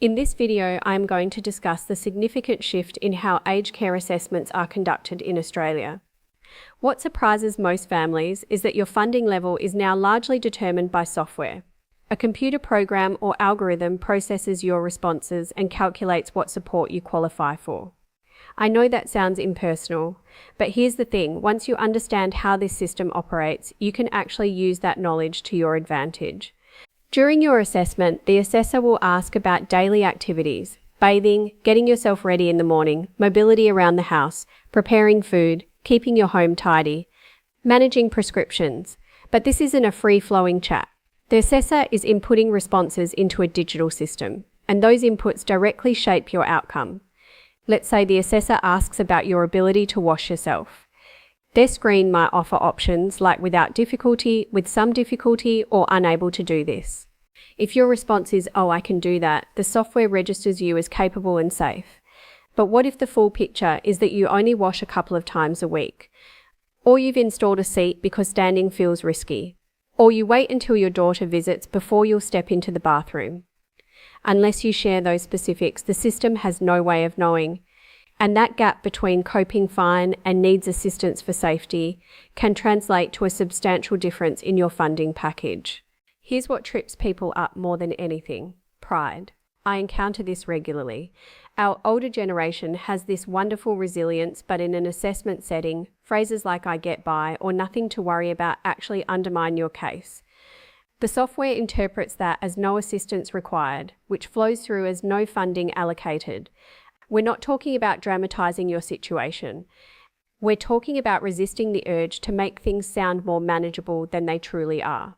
In this video, I am going to discuss the significant shift in how aged care assessments are conducted in Australia. What surprises most families is that your funding level is now largely determined by software. A computer program or algorithm processes your responses and calculates what support you qualify for. I know that sounds impersonal, but here's the thing: once you understand how this system operates, you can actually use that knowledge to your advantage. During your assessment, the assessor will ask about daily activities: bathing, getting yourself ready in the morning, mobility around the house, preparing food, keeping your home tidy, managing prescriptions. But this isn't a free-flowing chat. The assessor is inputting responses into a digital system, and those inputs directly shape your outcome. Let's say the assessor asks about your ability to wash yourself. Their screen might offer options like without difficulty, with some difficulty, or unable to do this. If your response is, "Oh, I can do that," the software registers you as capable and safe. But what if the full picture is that you only wash a couple of times a week? Or you've installed a seat because standing feels risky? Or you wait until your daughter visits before you'll step into the bathroom? Unless you share those specifics, the system has no way of knowing. And that gap between coping fine and needs assistance for safety can translate to a substantial difference in your funding package. Here's what trips people up more than anything: pride. I encounter this regularly. Our older generation has this wonderful resilience, but in an assessment setting, phrases like "I get by" or "nothing to worry about" actually undermine your case. The software interprets that as no assistance required, which flows through as no funding allocated. We're not talking about dramatizing your situation. We're talking about resisting the urge to make things sound more manageable than they truly are.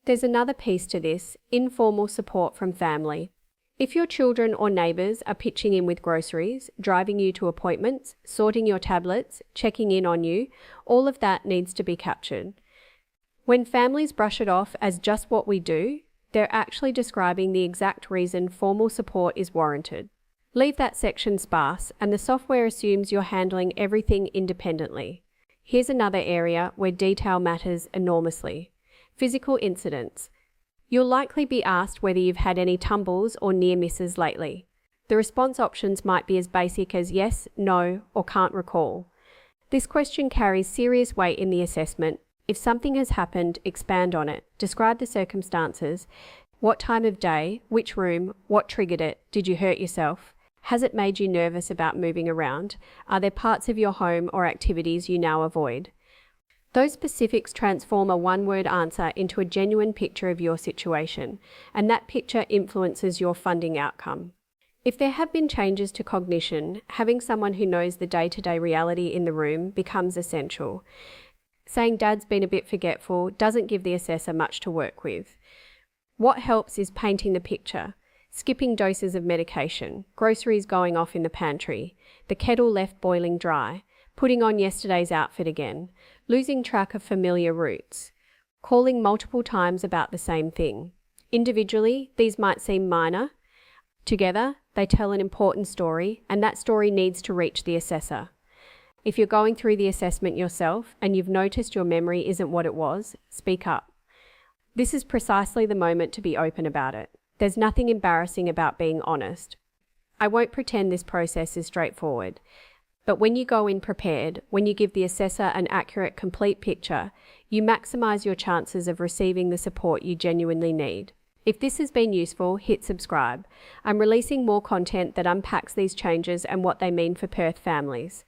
There's another piece to this: informal support from family. If your children or neighbours are pitching in with groceries, driving you to appointments, sorting your tablets, checking in on you, all of that needs to be captured. When families brush it off as just what we do, they're actually describing the exact reason formal support is warranted. Leave that section sparse, and the software assumes you're handling everything independently. Here's another area where detail matters enormously: physical incidents. You'll likely be asked whether you've had any tumbles or near misses lately. The response options might be as basic as yes, no, or can't recall. This question carries serious weight in the assessment. If something has happened, expand on it. Describe the circumstances. What time of day? Which room? What triggered it? Did you hurt yourself? Has it made you nervous about moving around? Are there parts of your home or activities you now avoid? Those specifics transform a one-word answer into a genuine picture of your situation, and that picture influences your funding outcome. If there have been changes to cognition, having someone who knows the day-to-day reality in the room becomes essential. Saying "Dad's been a bit forgetful" doesn't give the assessor much to work with. What helps is painting the picture: skipping doses of medication, groceries going off in the pantry, the kettle left boiling dry, putting on yesterday's outfit again, losing track of familiar routes, calling multiple times about the same thing. Individually, these might seem minor. Together, they tell an important story, and that story needs to reach the assessor. If you're going through the assessment yourself and you've noticed your memory isn't what it was, speak up. This is precisely the moment to be open about it. There's nothing embarrassing about being honest. I won't pretend this process is straightforward, but when you go in prepared, when you give the assessor an accurate, complete picture, you maximize your chances of receiving the support you genuinely need. If this has been useful, hit subscribe. I'm releasing more content that unpacks these changes and what they mean for Perth families.